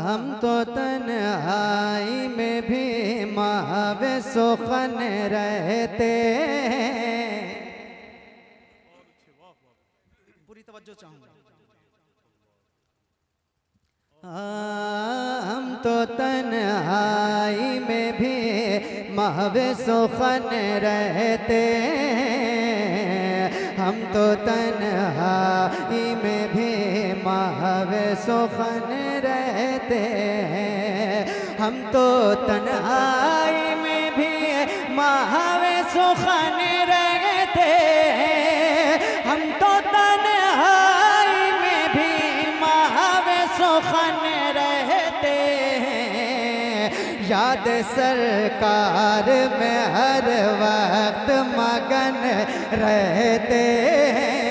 हम तो तन्हाई में भी महवे सुखन रहते हैं। पूरी तवज्जो चाहूंगा। हम तो तन्हाई में भी महवे सुखन रहते हैं। हम तो तन्हाई में भी महवे सुखन रहते हैं। हम तो तन्हाई में भी महवे सुखन रहते हैं। हम तो तन्हाई में भी महवे सुखन रहते हैं। याद सरकार में हर वक्त मगन रहते हैं।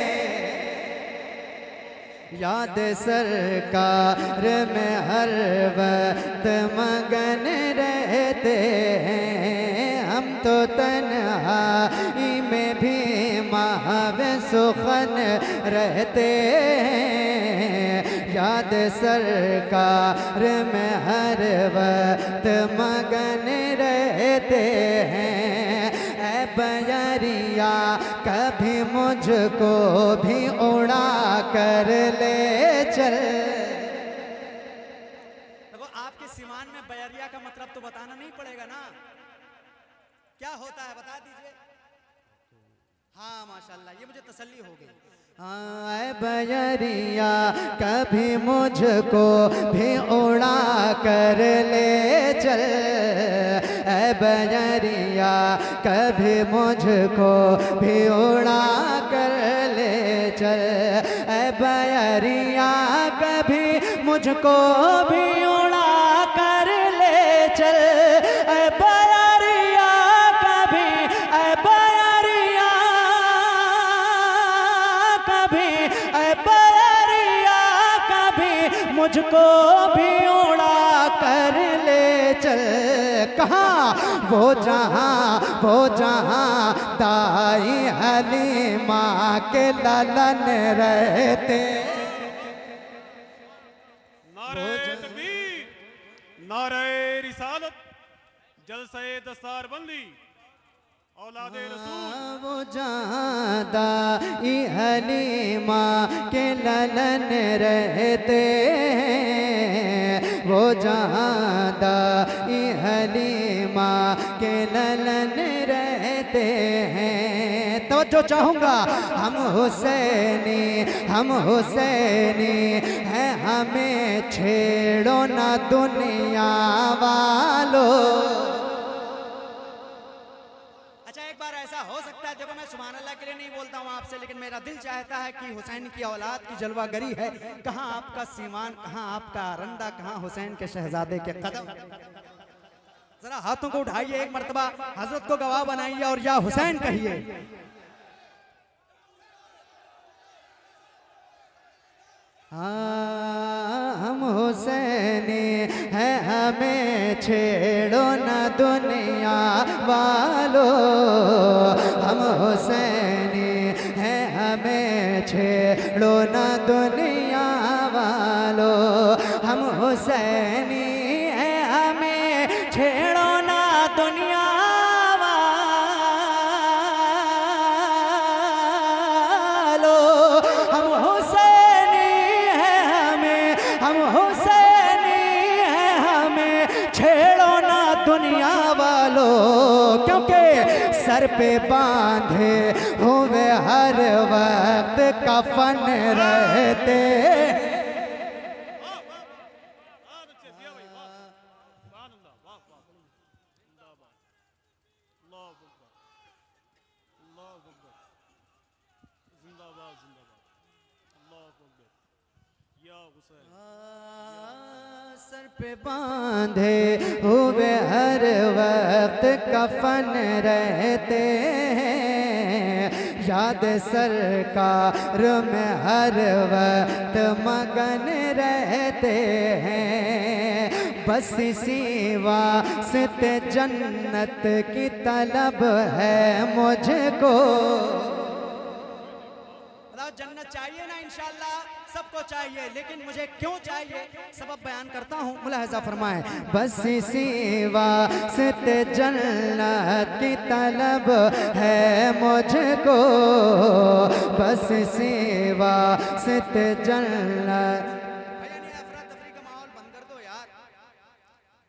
याद सरकार में हर वक्त मगन रहते हैं। हम तो तन्हाई में भी महवे सुखन रहते हैं। याद सरकार में हर वक्त मगन रहते हैं। ऐ बयरिया कभी मुझको भी उड़ा कर ले चल। देखो आपके सीमान में बयरिया का मतलब तो बताना नहीं पड़ेगा ना, क्या होता है बता दीजिए। हाँ माशाल्लाह, ये मुझे तसल्ली हो गई। ऐ बयरिया कभी मुझको भी उड़ा कर ले चल। ऐ बयरिया कभी मुझको भी उड़ा कर ले चल। ऐ बयरिया कभी मुझको भी उड़ा कर ले चल। ऐ बयरिया कभी, ऐ बयरिया कभी, ऐ बयरिया कभी मुझको भी उड़ा कर ले चल। कहाँ वो जहाँ दाई हलीमा के ललन रहते। नारे तकबीर, नारे रिसालत, जलसे दस्तार बंदी, औलादे रसूल। वो जहाँ दाई हलीमा के ललन रहते हैं। वो जहाँ दाई हलीमा के ललन रहते हैं। तो जो चाहूँगा हम हुसैनी है, हमें छेड़ो ना दुनिया वालों। अच्छा एक बार ऐसा हो सकता है, देखो मैं सुभान अल्लाह के लिए नहीं बोलता हूँ आपसे, लेकिन मेरा दिल चाहता है कि हुसैन की औलाद की जलवागरी है। कहाँ आपका सीमान, कहाँ आपका रंदा, कहाँ हुसैन के शहजादे के कदम। जरा हाथों को उठाइए एक मर्तबा, हजरत को गवाह बनाइए और या हुसैन कहिए। हम हुसैनी है, हमें छेड़ो ना दुनिया वालों। हम हुसैनी है, हमें छेड़ो ना दुनिया वालों। हम हुसैनी है, हमें छेड़ो ना दुनिया वालों। हम हुसैनी है, हम हुसैनी है, हमें छेड़ो ना दुनिया वालों। क्योंकि सर पे बांधे हुए हर वक्त कफन रहते। सर पे बांधे हुए हर वक्त कफन रहते हैं। याद सरकार में हर वक्त मगन रहते हैं। बस इसी वास्ते जन्नत की तलब है मुझको। जन्नत चाहिए ना इंशाअल्लाह। सबको चाहिए, लेकिन मुझे क्यों चाहिए सबब बयान करता हूँ, मुलाहजा फरमाएं। बस इसी वास्ते जन्नत की तलब है मुझको, बस इसी वास्ते जन्नत। भैया नहीं, अफरा तफरी का माहौल बंद कर दो यार,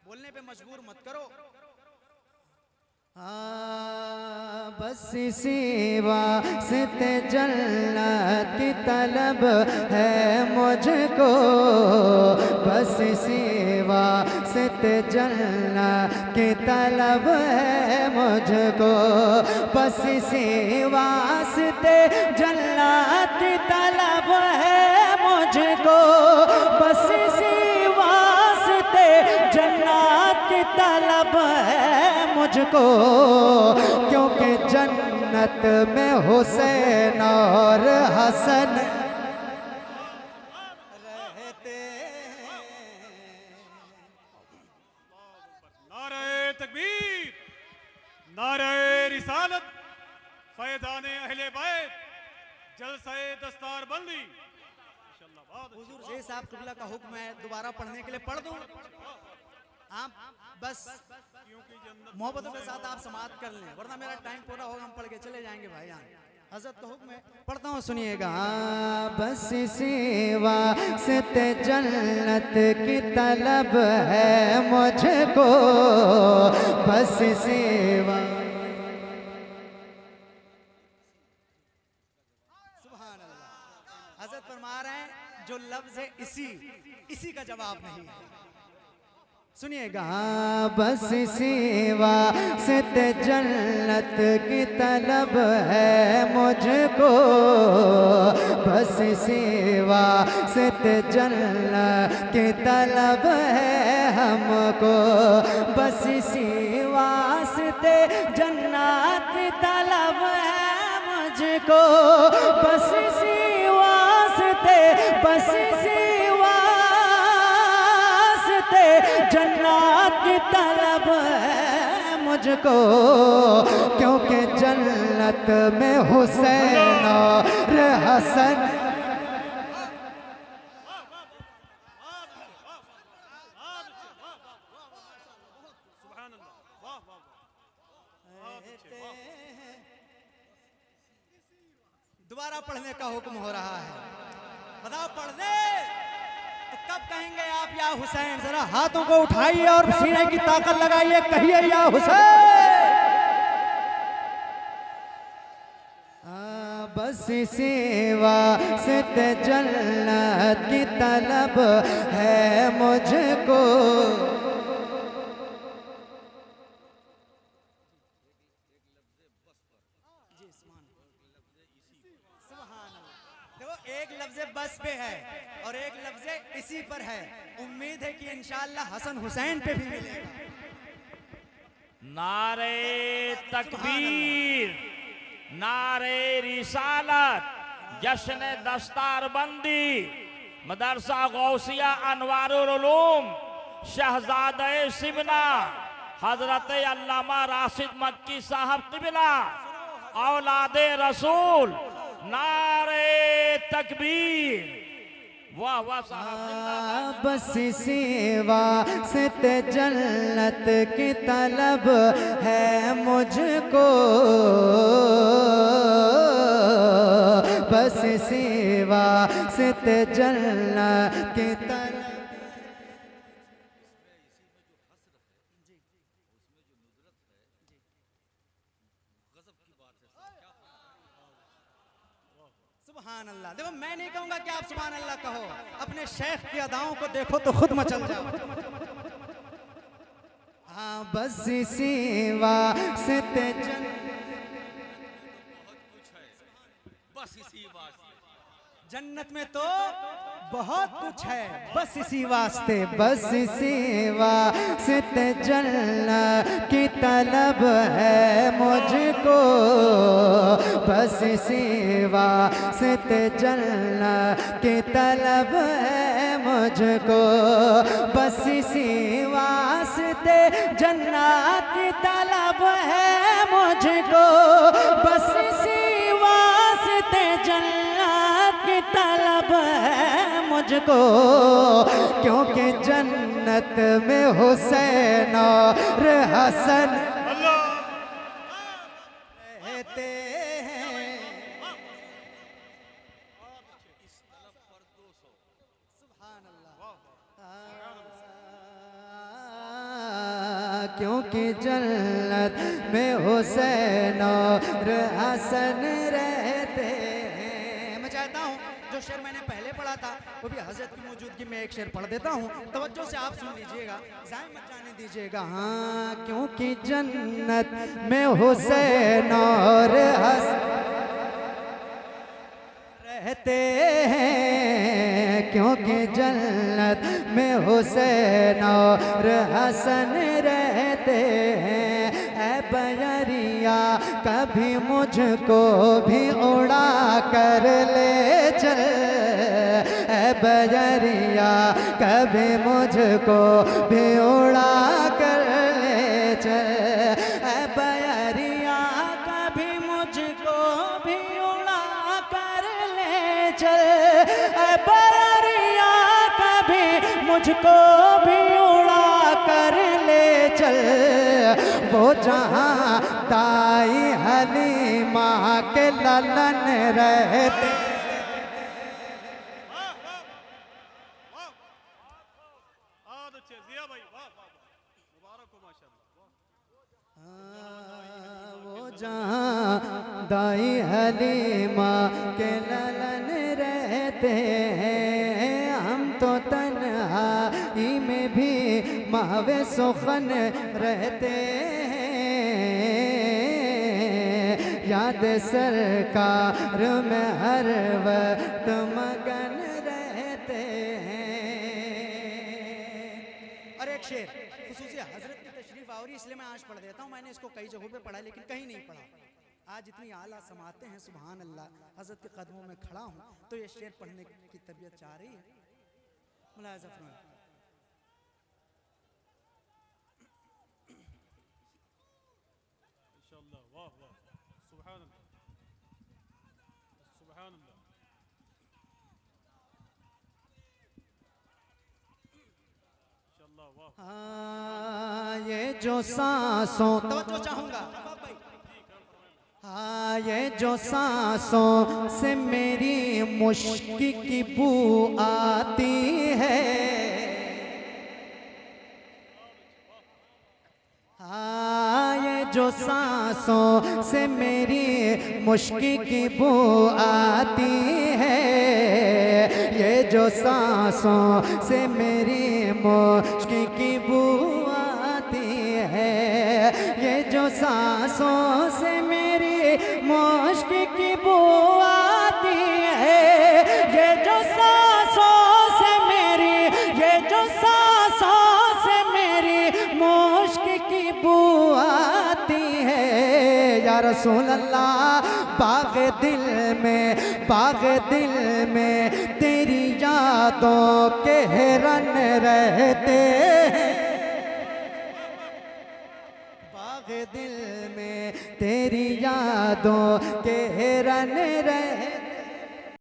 बोलने पे मजबूर मत करो। बस इसी वास्ते जन्नत की तलब है मुझको, बस इसी वास्ते जन्नत की तलब है मुझको, बस इसी वास्ते जन्नत की तलब है मुझको, बस इसी वास्ते जन्नत की तलब है मुझको, क्योंकि जन्नत में हुसैन और हसन रहते हैं। नारे तकबीर, नारे रिसालत, फैज़ाने अहले बैत, जलसे दस्तार बंदी। हुजूर शेख साहब किबला का हुक्म है, दोबारा पढ़ने के लिए पढ़ दूं? आप बस मोहब्बतों के साथ आप समाप्त कर लें, वरना मेरा टाइम पूरा होगा, हम पढ़ के चले जाएंगे भाईजान। हजरत का हुक्म है, पढ़ता हूँ, सुनिएगा। बस इसी वास्ते जन्नत की तलब है मुझको, बस इसी सुभान अल्लाह। हजरत फरमा रहे हैं जो लफ्ज है इसी का जवाब नहीं है, सुनिएगा। बस इसी वास्ते जन्नत की तलब है मुझको, बस इसी वास्ते जन्नत की तलब है हमको, बस इसी वास्ते जन्नत की तलब है मुझको, बस इसी वास्ते, बस इसी वास्ते जन्नत की तलब है मुझको, क्योंकि जन्नत में हुसैन और हसन सुभान अल्लाह, वाह वाह वाह। दोबारा पढ़ने का हुक्म हो रहा है, बताओ पढ़ दे तो कब कहेंगे आप या हुसैन? जरा हाथों को उठाइए और सीने की ताकत लगाइए, कहिए या हुसैन। बस इसी वास्ते जन्नत की तलब है मुझको, देखो एक लफ्ज बस पे है और एक लफ्ज इसी पर है, उम्मीद है कि इंशाअल्लाह हसन हुसैन पे भी मिलेगा। नारे तकबीर, नारे रिसालत, जश्न दस्तारबंदी, मदरसा गौसिया अनवारुल उलूम, शहजादे सिमना हजरत अल्लामा राशिद मक्की साहब किबला, औलादे रसूल, नारे तकबीर, वाह वाह साहब। बस इसी वास्ते जन्नत की तलब है मुझको, बस इसी वास्ते जन्नत की तलब। सुभान अल्लाह। देखो मैं नहीं कहूंगा कि आप सुभान अल्लाह कहो, अपने शेख की अदाओं को देखो तो खुद मचल जाओ। हाँ बस इसी वास्ते बस इसी वास्ते जन्नत में तो बहुत कुछ है, बस इसी वास्ते। बस इसी वास्ते जन्नत की तलब है मुझको, बस इसी वास्ते जन्नत की तलब है मुझको, बस इसी वास्ते जन्नत की तलब है मुझको, बस इसी वास्ते जन्नत की तलब है मुझको, क्योंकि जन्नत में हुसैन और हसन रहते हैं। सुभान अल्लाह। क्योंकि जन्नत में हुसैन और हसन रहते हैं। मैं चाहता हूँ जो शेर मैंने पहले पढ़ा था वो भी हजरत की मौजूदगी में एक शेर पढ़ देता हूँ, तवज्जो से आप सुन लीजिएगा, ज़ाहिर मत जाने दीजिएगा। हाँ, क्योंकि जन्नत में हुसैन और हसन रहते हैं, क्योंकि जन्नत में हुसैन और हसन रहते हैं। ऐ बयरिया कभी मुझको भी उड़ा कर ले चल, ऐ बयरिया कभी मुझको भी उड़ा कर ले चल, ऐ बयरिया कभी मुझको भी उड़ा कर ले चल, ऐ बयरिया कभी मुझको भी उड़ा कर ले चल। वो जहाँ ताई हलीमा के ललन रहते, बहुत अच्छे जिया भाई, वाह वाह वाह, मुबारक हो माशाल्लाह। वो जहाँ दाई हलीमा के ललन रहते हैं, हम तो तन्हाई में भी महवे सुखन रहते हैं। याद सरकार में हर वक्त मगन रहते हैं। और एक शेर खुसूसी हजरत की तशरीफ आवरी, इसलिए मैं आज पढ़ देता हूँ। मैंने इसको कई जगहों पे पढ़ा लेकिन कहीं नहीं पढ़ा। आज इतनी आला समाते हैं, सुभान अल्लाह, हजरत के कदमों में खड़ा हूँ तो ये शेर पढ़ने की तबीयत चाह रही है। मुलाहिज़ा फरमाएं। इंशाअल्लाह, वाह वाह, सुभान अल्लाह, सुभान अल्लाह। इंशाअल्लाह, वाह। हाँ, ये जो सांसों तो चाहूंगा, हाँ, ये जो सांसों से मेरी मुश्क की बू आती है, हाँ, ये जो सांसों से मेरी मुश्क की बू आती है, ये जो सांसों से मेरी मुश्क की बू आती है, ये जो सांसों से मेरी मुश्क की बू आती है, ये जो सांसों से मेरी, ये जो सांसों से मेरी मुश्क की बू आती है। या रसूल अल्लाह, बाग़ दिल में तेरी यादों के हिरन रहते हैं, बाग़ दिल में तेरी यादों के हिरन रहते